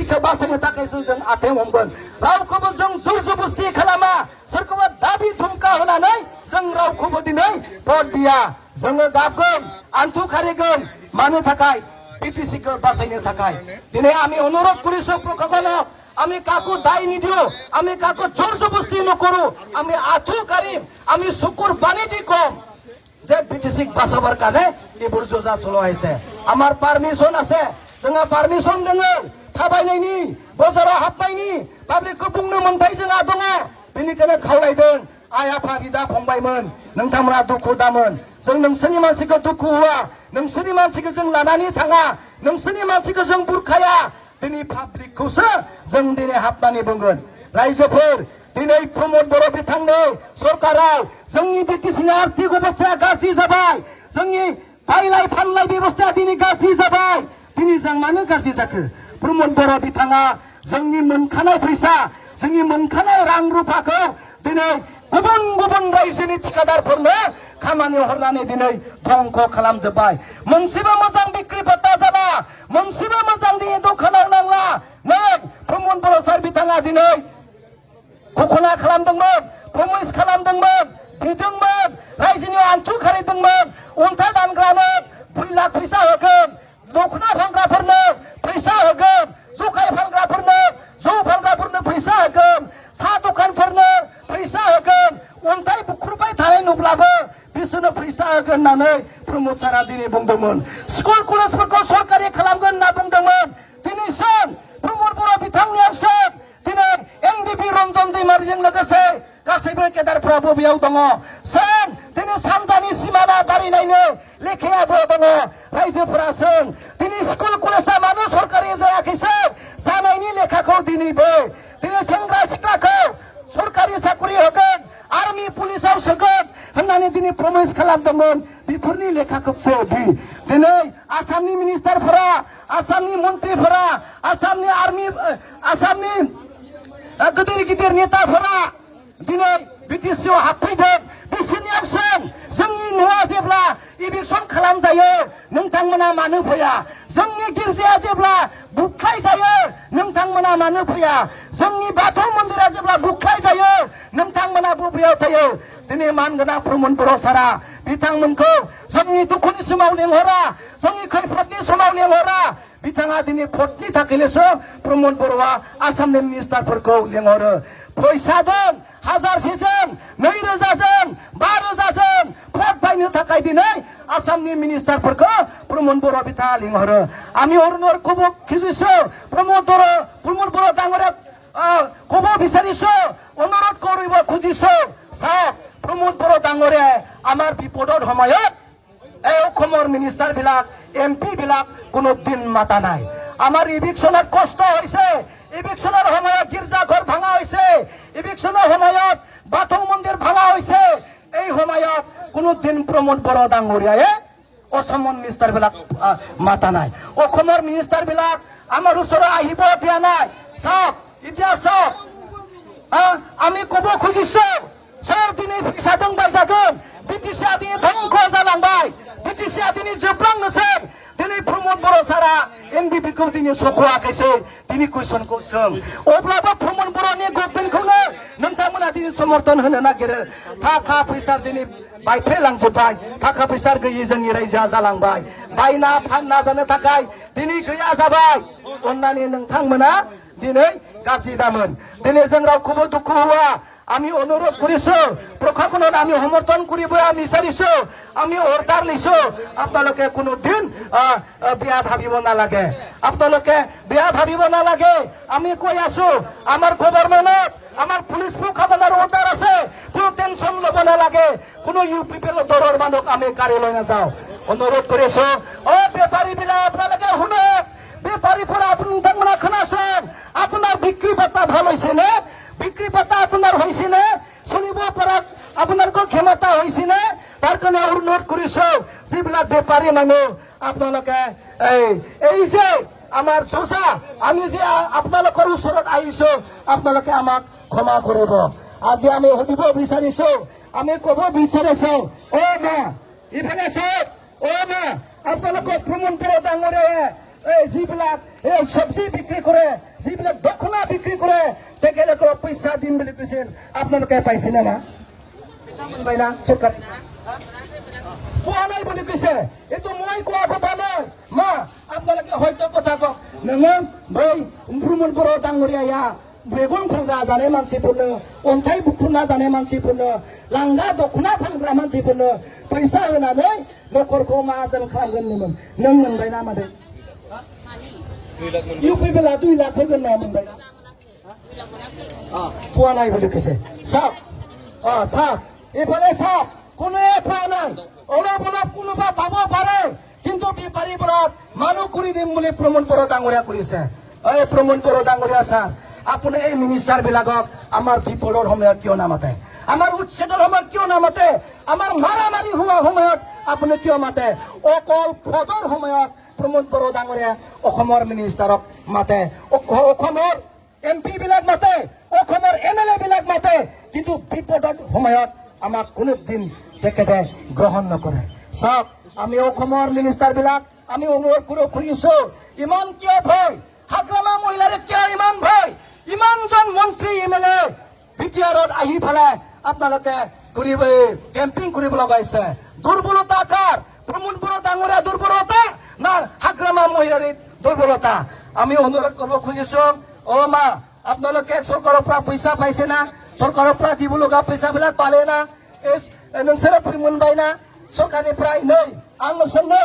जाथिखौ बासायनो थाखायसो जों आथें हमगोन रावखौबो जों जुर जबस्ति खालामा सोरखौबा दाबि धुमका होनानै जों रावखौबो दिनै भट दिया जोङो गाबगोन आन्थु खारिगोन मानो थाखाय बिटिसिखौ बासायनो थाखाय दिनै আমি অনুরোধ করিছো প্রশাসনক আমি কাকো দায় নিদিও আমি কাকো জোর জবস্তি নকৰো আমি আঁঠু কাঢ়িম আমি চকুৰ পানী দি কম যে বিটিসিক বাঁচাবাৰ কাৰণে এইবোৰ যোজা চলাইছে আমাৰ পারমিশন আছে जोंहा पारमिशन दङ थाबायनायनि बाजाराव हाबनायनि पाब्लिकखौ बुंनो मोन्थाय जोंहा दङ बेनिखायनो खावलायदों आइ आफा बिदा फंबायमोन नोंथांमोना दुखु दामोन जों नोंसोरनि मानसिखौ दुखु होआ नोंसोरनि मानसिखौ जों लानानै थाङा नोंसोरनि मानसिखौ जों बुरखाया दिनै पाब्लिकखौसो जों दिनै हाबनानै बुंगोन रायजोफोर दिनै प्रमद बर' बिथांनि सरकाराव जोंनि बिटिसिनि आर्थिक अबस्थाया गाज्रि जाबाय जोंनि बायलाय फानलाय बेबस्थाया दिनै गाज्रि जाबाय दिनै जों मानो गाज्रि जाखो प्रमद बर' बिथाङा जोंनि मोनखानाय फैसा जोंनि मोनखानाय रां रुफाखौ दिनै गुबुन गुबुन रायजोनि थिखादारफोरनो खामानि हरनानै दिनै धंख खालामजोब्बाय मोनसेबो मोजां बिक्रि पट्टा जाला मोनसेबो मोजां दिनै दखानाव नांला नों प्रमद बर' सार बिथाङा दिनै घोषणा खालामदोंमोन प्रमिस खालामदोंमोन बिदोंमोन रायजोनि आन्थु खारिदोंमोन अन्थाइ दानग्रानो 2 लाख फैसा होगोन दखना फानग्राफोरनो फैसा होगोन जखाय फानग्राफोरनो जौ फानग्राफोरनो फैसा होगोन साहा दखानफोरनो फैसा होगोन अन्थाइ बुख्रुबबाय थानाय नुब्लाबो बिसोरनो फैसा होगोन होननानै प्रमद सारा दिनै बुंदोंमोन स्कुल कलेजफोरखौ सरकारि खालामगोन होनना बुंदोंमोन दिनैसिम प्रमद बर' बिथांनियावसिम दिनै एनडिपि रन्जन दैमारिजों लोगोसे गासैबो केडारफ्राबो बेयाव दङ जों दिनै सानजानि सिमाना बारिनायनो लेखायाबो दङ रायजोफोरा जों दिनै स्कुल कलेजा मानो सरकारि जायाखैसै जानायनि लेखाखौ दिनैबो दिनै सेंग्रा सिख्लाखौ सरकारि साख्रि होगोन आर्मि पुलिसाव सोगोन होननानै दिनै प्रमिस खालामदोंमोन बेफोरनि लेखाखौसो दिनै आसामनि मिनिस्टारफोरा आसामनि मन्थ्रिफोरा आसामनि आर्मि आसामनि गिदिर गिदिर नेताफोरा दिनै बिटिसिआव हाबफैदों बिसोरनियावसो जोंनि न'आ जेब्ला इभिकसन खालामजायो नोंथांमोना मानो फैया जोंनि गिर्जाया जेब्ला बुख्राय जायो नोंथांमोना मानो फैया जोंनि बाथौ मन्दिरा जेब्ला बुख्राय जायो नोंथांमोना बबेयाव थायो दिनै मानगोनां प्रमद बर' सारा बिथांमोनखौ जोंनि दुखुनि समाव लेंहरा जोंनि खैफोदनि समाव लेंहरा बिथाङा दिनै भटनि थाखायल'सो प्रमद बर'आ आसामनि मिनिस्टारफोरखौ लेंहरो फैसाजों 1000 जों 2000 जों 5000 जों भट बायनो थाखाय दिनै आसामनि मिनिस्टारफोरखौ प्रमद बर' बिथाङा लेंहरो আমি অনুরোধ খুজিছো প্রমদ বড় ডাঙৰীয়াক ক'ব বিচাৰিছো অনুৰোধ কৰিব খুজিছো চাওক প্ৰমদ বড় ডাঙৰীয়াই আমাৰ বিপদৰ সময়ত এই অসমৰ মিনিষ্টাৰ বিলাক এমপি বিলাক কোনো দিন মাতা নাই আমাৰ ইভিকশনত কষ্ট হৈছে ইভিকশনৰ সময়ত গীৰ্জাঘৰ ভাঙা হৈছে ইভিকশনৰ সময়ত বাথৌ মন্দিৰ ভাঙা হৈছে এই সময়ত কোনো দিন প্ৰমদ বড় ডাঙৰীয়াই অসমৰ মিনিষ্টাৰ বিলাক মাতা নাই অসমৰ মিনিষ্টাৰ বিলাক আমাৰ ওচৰত আহিব দিয়া নাই চাওক এতিয়া চাওক আমি ক'ব খুজিছো सोर दिनै फैसाजों बायजागोन बिटिसिआ दिनै धंख जालांबाय बिटिसिआ दिनै जोबलांनोसै दिनै प्रमद बर' सारा एनडिपिखौ दिनै सख'वाखैसै दिनै कुइसनखौ सों अब्लाबो प्रमद बर'नि गभर्नमेन्टखौनो नोंथांमोना दिनै समर्थन होनो नागिरो थाखा फैसा दिनै बायफ्लेलांजोब्बाय थाखा फैसा गैयै जोंनि रायजोआ जालांबाय बायना फानना जानो थाखाय दिनै गैया जाबाय अन्नानै नोंथांमोना दिनै गाज्रि दामोन दिनै जों रावखौबो दुखु होआ আমি অনুরোধ করিছো প্রশাসনত আমি সমৰ্থন কৰিব বিচাৰিছো আমি অৰ্ডাৰ লৈছো আপোনালোকে কোনো দিন বেয়া ভাবিব নালাগে আপোনালোকে বেয়া ভাবিব নালাগে আমি কৈ আছো আমাৰ গভৰ্ণমেণ্টত আমাৰ পুলিচ প্ৰশাসনৰ অৰ্ডাৰ আছে কোনো টেনচন ল'ব নালাগে কোনো ইউপিপিএল দলৰ মানুহ আমি কাৰ্যালয় নাযাওঁ অনুৰোধ কৰিছো বেপাৰী বিলাক আপোনালোকে শুনক বেপাৰীবোৰ আপোনালোকে শুনাচোন আপোনাৰ বিক্ৰী বাৰ্তা ভাল হৈছে নে বিক্ৰী পাতা আপোনাৰ হৈছে নে চলিব পৰা আপোনালোকৰ ক্ষমতা হৈছে নে তাৰ কাৰণে অনুৰোধ কৰিছো যিবিলাক বেপাৰী মানুহ আপোনালোকে এই যে আমাৰ চোচা আমি যে আপোনালোকৰ ওচৰত আহিছো আপোনালোকে আমাক ক্ষমা কৰিব আজি আমি সুধিব বিচাৰিছো আমি ক'ব বিচাৰিছো মা ইফালে চাওক মা আপোনালোকৰ প্ৰমদ বড় ডাঙৰীয়াই যিবিলাক চব্জি বিক্ৰী কৰে পইচা দিম বুলি কৈছিল আপোনালোকে পাইছে না পইচা মোনবাই না চৰকাৰ পোৱা নাই বুলি কৈছে এইটো মই কোৱা কথা নহয় মা আপোনালোকে হয়তো কথা কওক नोङो बै प्रमद बर' डांगरियाया मैगं फानग्रा जानाय मानसिफोरनो अन्थाइ बुख्रुबना जानाय मानसिफोरनो लांगा दख'ना फानग्रा मानसिफोरनो फैसा होनानै न'खरखौ माहाजोन खालामगोनमोन नों मोनबाय ना मादै इउपिपिएलआ 2 लाख होगोन ना मोनबाय পোৱা নাই বুলি কৈছে চাওক চাওক এইফালে চাওক কোনোৱে পোৱা নাই অলপ অলপ কোনোবা পাব পাৰে কিন্তু বেপাৰীবোৰক মানুহ কৰি দিম বুলি প্ৰমোদ বড়ো ডাঙৰীয়া কৰিছে এই প্ৰমোদ বড়ো ডাঙৰীয়া ছাৰ আপুনি এই মিনিষ্টাৰ বিলাকক আমাৰ বিপদৰ সময়ত কিয় নামাতে আমাৰ উচ্ছেদৰ সময়ত কিয় নামাতে আমাৰ মাৰামাৰি হোৱা সময়ত আপুনি কিয় মাতে অকল পদৰ সময়ত প্ৰমোদ বড়ো ডাঙৰীয়া অসমৰ মিনিষ্টাৰক মাতে অসমৰ এমপি বিলাক মাতে অসমৰ এমএলএ বিলাক মাতে কিন্তু বিপদৰ সময়ত আমাক কোনোদিন তেখেতে গ্ৰহণ নকৰে চাওক আমি অসমৰ মিনিষ্টাৰ বিলাক আমি অনুৰোধ কৰিছো ইমান কিয় ভয় হাগ্ৰামা মহিলাৰে কিয় ইমান ভয় ইমানজন মন্ত্ৰী এমএলএ বিটিআৰত আহি পেলাই আপোনালোকে কেম্পিং কৰিব লগাইছে দুৰ্বলতা কাৰ প্ৰমোদ বড়ো ডাঙৰীয়া দুৰ্বলতা না হাগ্ৰামা মহিলাৰ দুৰ্বলতা আমি অনুৰোধ কৰিব খুজিছো মা আপোনালোকে চৰকাৰৰ পৰা পইচা পাইছে না চৰকাৰৰ পৰা দিব লগা পইচাবিলাক পালে না नोंसोरो मोनबाय ना सरकारनिफ्राय नै आं सोंनो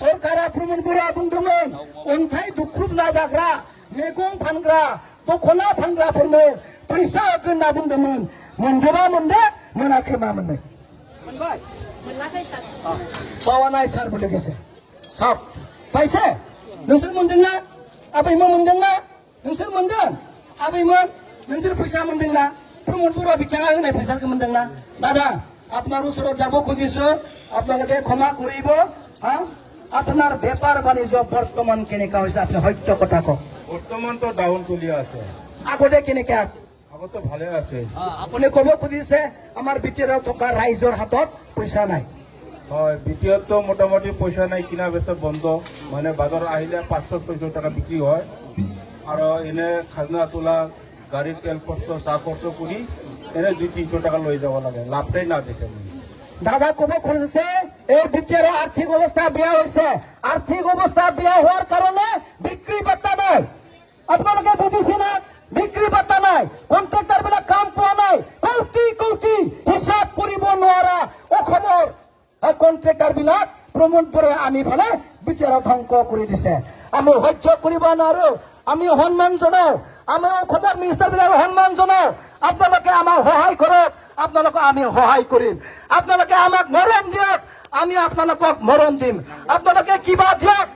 सरकारा प्रमोद बर'आ बुंदोंमोन अन्थाइ दुख्रुबना जाग्रा मैगं फानग्रा दख'ना फानग्राफोरनो फैसा होगोन होनना बुंदोंमोन मोनजोबा मोनदो मोनाखै मा मोननाय मोनबाय मोनाखै सार बावा नाय सार বুলি কৈছে साब पाइसे नोंसोर मोनदोंना आबैमोन मोनदोंना नोंसोर मोनदों आबैमोन नोंसोर फैसा मोनदोंना प्रमोद बर'आ बिथाङा होनाय फैसाखौ मोनदोंना दादा আপনার ওচৰত যাব খুজিছো আপোনালোকে ক্ষমা কৰিব আপনার বেপার বাণিজ্য বর্তমান কেনেকা হৈছে আপনি সত্য কথা কওক বর্তমান তো ডাউন চলি আছে আগতে কেনেকে আছে আগতে ভালে আছে আপুনি কব খুজিছে আমাৰ বিটিআৰত থকা ৰাইজৰ হাতত পইচা নাই হয় বিটিআৰত তো মোটামুটি পয়সা নাই কিনা বেচা বন্ধ মানে বাজার আহিলে 500-600 টাকা বিক্রি হয় আর এনে খাজনা তোলা গাড়ির তেল খরচ চা খরচ করি এনে 200-300 টাকা লই যাব লাগে লাভটাই না দেখে দাদা কব খুঁজছে এই বিটিআৰৰ আর্থিক অবস্থা বেয়া হয়েছে আর্থিক অবস্থা বেয়া হওয়ার কারণে বিক্রি পাত্তা নাই আপনারা বুঝেছে না বিক্রি পাত্তা নাই কন্ট্রাক্টর বিলাক কাম পোৱা নাই কোটি কোটি হিসাব কৰিব নোৱাৰা অসমৰ কন্ট্ৰাক্টৰ বিলাক প্ৰমোদ বড়োৱে আনি ফেলে বিটিআৰক ধ্বংস কৰি দিছে আমি সহ্য কৰিব নোৱাৰো আমি সন্মান জনাও আমি অসমৰ মিনিষ্টাৰ বিলাকক সন্মান জনাও আপোনালোকে আমাক সহায় কৰক আপোনালোকক আমি সহায় কৰিম আপোনালোকে আমাক মৰম দিয়ক আমি আপোনালোকক মৰম দিম আপোনালোকে কিবা দিয়ক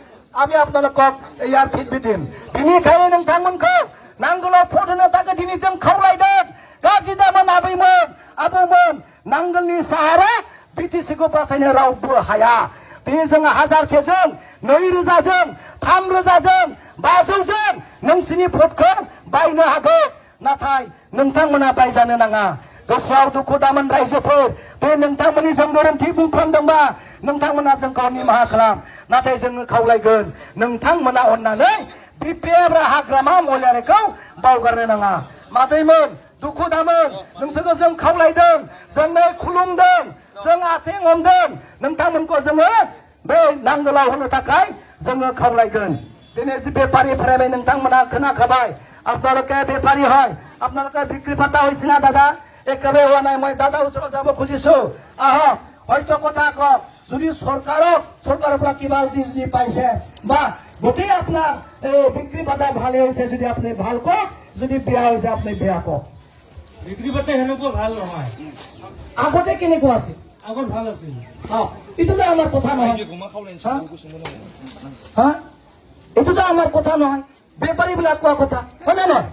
আমি আপোনালোকক ইয়াৰ ফিডবেক দিম बिनिखायनो नोंथांमोनखौ नांगोलाव भट होनो थाखाय दिनै जों खावलायदों गाज्रि दामोन आबैमोन आबौमोन नांगोलनि साहारा बिटिसिखौ बासायनो रावबो हाया दिनै जों 1000जों 2000जों 3000जों 500जों नोंसिनि भटखौ बायनो हागौ नाथाय नोंथांमोना बायजानो नाङा गोसोआव दुखु दामोन रायजोफोर बे नोंथांमोननि जों गोरोन्थि बुंफ्लांदोंबा नोंथांमोना जोंखौ निमाहा खालाम नाथाय जोङो खावलायगोन नोंथांमोना अननानै बिपिएफ हाग्रामा महिलारिखौ बावगारनो नाङा मादैमोन दुखु दामोन नोंसोरखौ जों खावलायदों जोंनो खुलुमदों जों आथिं हमदों नोंथांमोनखौ जोङो बे नांगोलाव होनो थाखाय जोङो खावलायगोन दिनै बेपारिफोरा नोंथांमोना खोनाखाबाय আপোনালোকে বেপাৰী হয় আপোনালোকে বিক্ৰী পাতা হৈছে না দাদা একেবাৰে হোৱা নাই মই দাদা ওচৰত যাব খুজিছো আহক হয়তো কথা কওক যদি চৰকাৰৰ পৰা কিবা যদি পাইছে বা গোটেই আপোনাৰ বিক্ৰী পাতা ভালে হৈছে যদি আপুনি ভাল কওক যদি বেয়া হৈছে আপুনি বেয়া কওক বিক্ৰী পাতা হেনেকুৱা ভাল নহয় আগতে কেনেকুৱা আছিল আগত ভাল আছিল এইটোতো আমাৰ কথা নহয় এইটোতো আমাৰ কথা নহয় বেপাৰী বিলাক কোৱা কথা হয় নে নহয়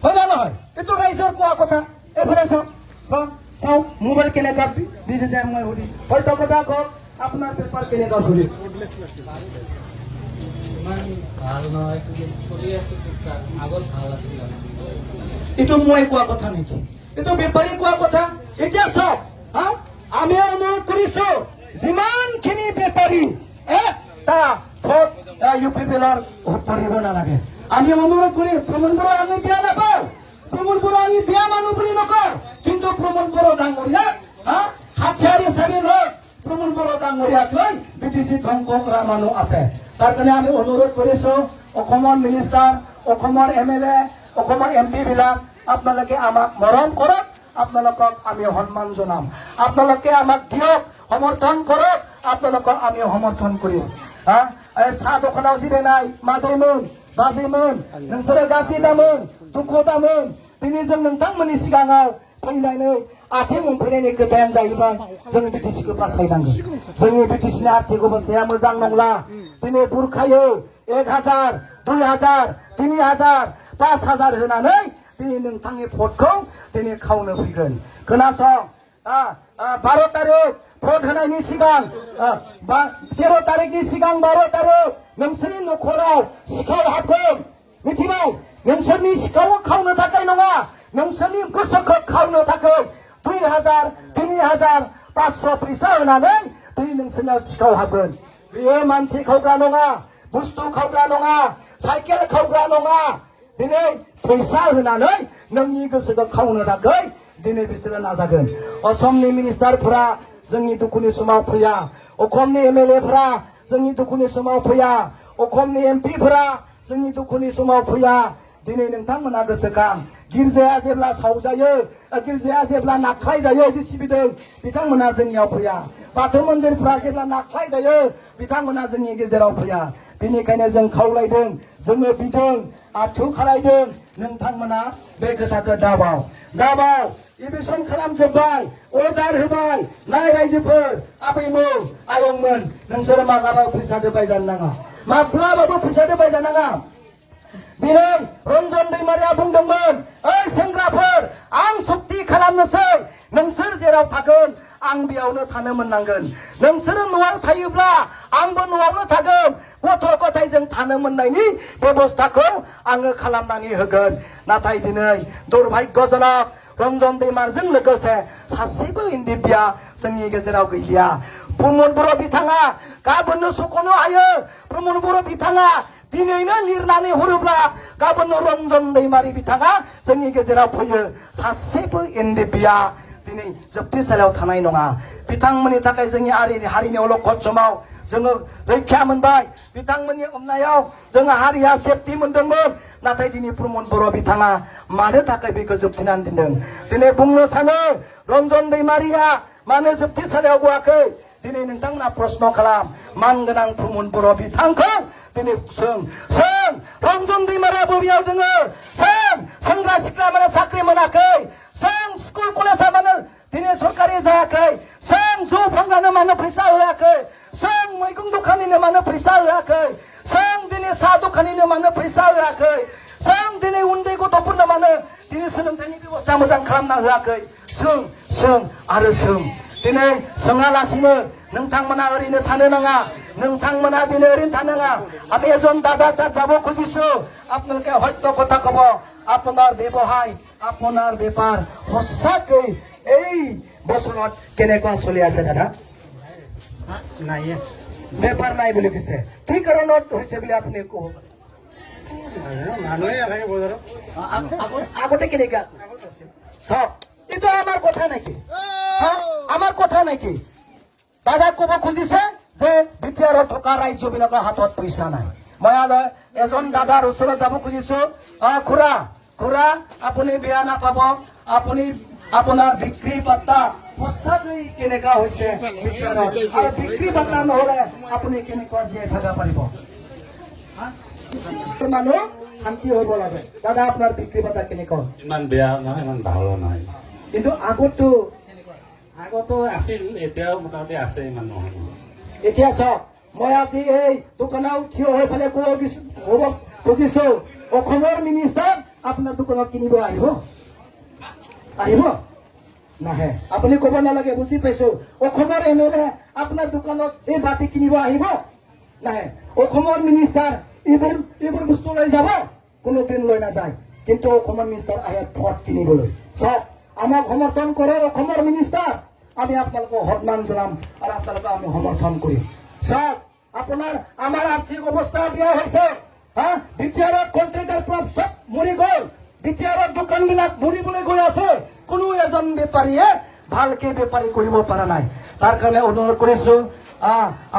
হয় নে নহয় এইটো ৰাইজৰ কোৱা কথা এইফালে চাওক মোবাইল কেনেকুৱা দিছে যে মই সুধি হয়তো কথা কওক আপোনাৰ বেপাৰ কেনেকুৱা চলিছে ভাল নহয় চলি আছে আগত ভাল আছিল এইটো মই কোৱা কথা নেকি এইটো বেপাৰী কোৱা কথা এতিয়া চাওক আমি অনুৰোধ কৰিছো যিমানখিনি বেপাৰী এটা ভোট ইউপিপিএলৰ কৰিব নালাগে আমি অনুৰোধ কৰি প্ৰমোদ বড়োক আমি বেয়া নাপাওঁ প্ৰমোদ বড়ো আমি বেয়া মানুহ বুলি নকওঁ, কিন্তু প্ৰমোদ বড়ো ডাঙৰীয়াক হাতীয়াৰ হিচাপে লৈ প্ৰমোদ বড়ো ডাঙৰীয়াক লৈ বিটিচি ধ্বংস কৰা মানুহ আছে। তাৰ কাৰণে আমি অনুৰোধ কৰিছো অসমৰ মিনিষ্টাৰ, অসমৰ MLA, অসমৰ MP বিলাক আপোনালোকে আমাক মৰম কৰক, আপোনালোকক আমি সন্মান জনাম, আপোনালোকে আমাক দিয়ক, সমৰ্থন কৰক, আপোনালোকক আমি সমৰ্থন কৰিম। চাহ দোকাनाव जिरायनाय मादैमोन बाजैमोन नोंसोरो गासैबोमोन दुखु दामोन दिनै जों नोंथांमोननि सिगाङाव फैनानै आथिं हमफैनायनि खोथायानो जाहैबाय जोंनि बिटिसिखौ बासायनांगौ। जोंनि बिटिसिनि आर्थिक अबस्थाया मोजां नंला। दिनै बुरखायो 1000, 2000, 3000, 5000 होनानै दिनै नोंथांनि भटखौ दिनै खावनो फैगोन। खोनासं 12 तारिख भट होनायनि सिगां 13 तारिखनि सिगां 12 तारिख नोंसोरनि न'खराव सिखाव हाबगोन, मिथिबाय? नोंसोरनि सिखाव खावनो थाखाय नङा, नोंसोरनि गोसोखौ खावनो थाखाय 2000, 3000, 500 फैसा होनानै दिनै नोंसोरनाव सिखाव हाबगोन। बेयो मानसि खावग्रा नङा, बुस्थु खावग्रा नङा, साइकेल खावग्रा नङा। दिनै फैसा होनानै नोंनि गोसोखौ खावनो थाखाय दिनै बिसोरो नाजागोन। असमनि मिनिस्टारफोरा जोंनि दुखुनि समाव फैया, अखमनि MLAफोरा जोंनि दुखुनि समाव फैया, अखमनि MPफोरा जोंनि दुखुनि समाव फैया। दिनै नोंथांमोना गोसोखां गिर्जाया जेब्ला सावजायो, गिर्जाया जेब्ला नाख्लाय जायो जिसिबिदों, बिथांमोना जोंनियाव फैया। बाथौ मन्दिरफोरा जेब्ला नाख्लाय जायो, बिथांमोना जोंनि गेजेराव फैया। बेनिखायनो जों खावलायदों, जोङो बिदों, आथु खालायदों, नोंथांमोना बे खोथाखौ दाबाव इभिसन खालामजोब्बाय, अर्डार होबाय। नाय रायजोफोर, आबैमोन, आयंमोन, नोंसोर माब्लाबाबो फैसादो बायजानो नाङा, माब्लाबाबो फैसादो बायजानो नाङा। दिनै रन्जन दैमारिया बुंदोंमोन, ओइ सेंग्राफोर, आं सक्ति खालामनोसै, नोंसोर जेराव थागोन आं बेयावनो थानो मोननांगोन। नोंसोरो न'आव थायोब्ला आंबो न'आवनो थागोन, गथ' गथायजों थानो मोननायनि बेबस्थाखौ आङो खालामनानै होगोन। नाथाय दिनै दुर्भाग्यजनक रन्जन दैमारजों लोगोसे सासेबो एनडिपिआ जोंनि गेजेराव गैलिया। प्रमोद बड़ो बिथाङा गाबोननो सख'नो हायो, प्रमोद बड़ो बिथाङा दिनैनो लिरनानै हरोब्ला गाबोननो रन्जन दैमारि बिथाङा जोंनि गेजेराव फैयो। सासेबो एनडिपिआ दिनै जोबथेसालियाव थानाय नङा। बिथांमोननि थाखाय जोंनि हारिनि अलखद समाव जोङो रैखा मोनबाय, बिथांमोननि अननायाव जोङो हारिया सेफटि मोनदोंमोन। नाथाय दिनै प्रमोद बड़ो बिथाङा मानो थाखाय बेखौ जोबथेनानै दोनदों? दिनै बुंनो सानो रन्जन दैमारिया मानो जोबथेसालियाव गवाखै? दिनै नोंथांमोना प्रश्न खालाम, मानगोनां प्रमोद बड़ो बिथांखौ दिनै सों रन्जन दैमारिया बबेयाव दोङो? सेंग्रा सिख्ला मानो साख्रि मोनाखै? स्कुल कलेजा मानो दिनै सरकारि जायाखै? जौ फानग्रानो मानो फैसा होआखै? मैगं दखानिनो मानो फैसा होआखै? दिनै साहा दखानिनो मानो फैसा होआखै? दिनै उन्दै गथ'फोरनो मानो दिनै सोलोंथाइनि बेबस्था मोजां खालामना होआखै? सों आरो सों। दिनै सोङालासिनो नोंथांमोना ओरैनो थानो नाङा, नोंथांमोना दिनै ओरैनो थानो नाङा। আমি এজন দাদা তাত যাব খুজিছো, আপোনালোকে সত্য কথা কব। আপোনাৰ ব্যৱসায়, আপোনাৰ বেপাৰ সঁচাকৈ এই বছৰত কেনেকুৱা চলি আছে দাদা? নাই বেপাৰ নাই বুলি কৈছে, কি কাৰণত হৈছে বুলি আপুনি ক'ব? মানুহে নাথাকে বজাৰত। আগতে কেনেকুৱা চাওক, এইটো আমাৰ কথা নেকি? আমাৰ কথা নেকি? দাদা ক'ব খুজিছে যে বিটিআৰত থকা ৰাজ্যবিলাকৰ হাতত পইচা নাই। মই এজন দাদাৰ ওচৰত যাব খুজিছো, খুৰা আপুনি বেয়া নাপাব, আপুনি আপোনাৰ বিক্ৰী পাত্তা সঁচাকৈ কেনেকুৱা হৈছে বিটিআৰত, আৰু বিক্ৰী পাত্তা নহলে আপুনি কেনেকুৱা জীয়াই থাকিব পাৰিব? মানুহ শান্তি হ'ব লাগে। দাদা আপোনাৰ বিক্ৰী পাত্তা কেনেকুৱা? ইমান বেয়া নহয়, ইমান ভালো নহয়, কিন্তু আগতো আছিল, এতিয়াও মোটামুটি আছে, ইমান নহয়। এতিয়া চাওক, মই আজি এই দোকানত থিয় হৈ পেলাই ক'ব খুজিছো, অসমৰ মিনিষ্টাৰ আপোনাৰ দোকানত কিনিব আহিব নাহে? আপুনি ক'ব নালাগে, বুজি পাইছো। অসমৰ MLA আপোনাৰ দোকানত এই বাতি কিনিব আহিব নাহে? অসমৰ মিনিষ্টাৰ এইবোৰ বস্তু লৈ যাব? কোনোদিন লৈ নাযায়। কিন্তু অসমৰ মিনিষ্টাৰ আহে ভোট কিনিবলৈ। চাওক, আমাক সমৰ্থন কৰে অসমৰ মিনিষ্টাৰ, আমি আপোনালোকক সন্মান জনাম আৰু আপোনালোকক আমি সমৰ্থন কৰিম। চাওক, আমাৰ আৰ্থিক অৱস্থা বেয়া হৈছে। বিটিআৰত কণ্ট্ৰেক্টৰ চব মৰি গ'ল, বিটিআৰত দোকানবিলাক বেপাৰীয়ে ভালকে বেপাৰী কৰিব পৰা নাই। তাৰ কাৰণে অনুৰোধ কৰিছো,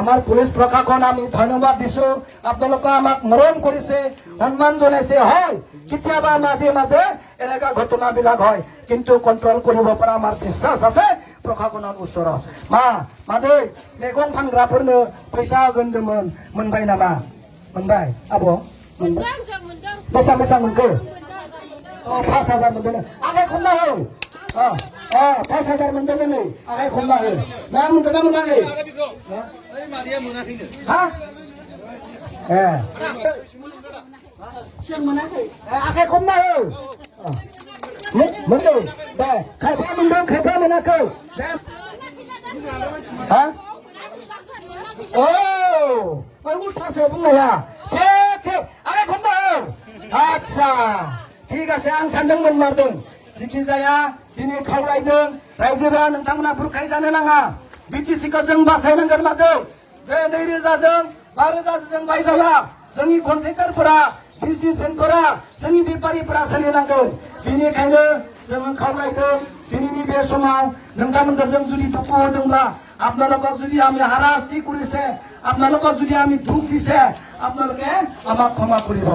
আমাৰ পুলিচ প্ৰশাসন আমি ধন্যবাদ দিছো। আপোনালোকে আমাক মৰম কৰিছে, সন্মান জনাইছে। হয়, কেতিয়াবা মাজে মাজে এনেকুৱা ঘটনাবিলাক হয়, কিন্তু কন্ট্ৰল কৰিব পৰা আমাৰ বিশ্বাস আছে प्रशासनाव उसराव मादै मैगं फानग्राफोरनो फैसा होगोनदोंमोन मोनबाय नामा? मोनबाय आब' बेसां बेसां मोनखो? 5,000 मोनदों। आखाइ खमना हो। 5,000 मोनदों नै आखाइ खमना हो। ना मोनगोन ना मोनाखै? हा? जों मोनाखै। आखाइ खमना हो। मोनदों दे, खायफा मोनदों खायफा मोनाखै। हा? उल्थासो बुंनाया। आखाइ खमना हो। आच्छा ठीक আছে, आं सानदोंमोन मारदों। जिखि जाया दिनै खावलायदों रायजोआ नोंथांमोना बुरखाय जानो नाङा। बिटिसिखौ जों बासायनांगोन मागौ। बे 2,000जों 5,000 जों बायजाया। जोंनि कन्ट्रेक्टरफोरा बिजनेसमेनफोरा जोंनि बेपारिफोरा सोलिनांगोन। बेनिखायनो जों खावलायदों दिनैनि बे समाव नोंथांमोनखौ जों जुदि दुखु होदोंब्ला, আপোনালোকক যদি আমি হাৰাশাস্তি কৰিছে, আপোনালোকক যদি আমি দুখ দিছে, আপোনালোকে আমাক ক্ষমা কৰিব।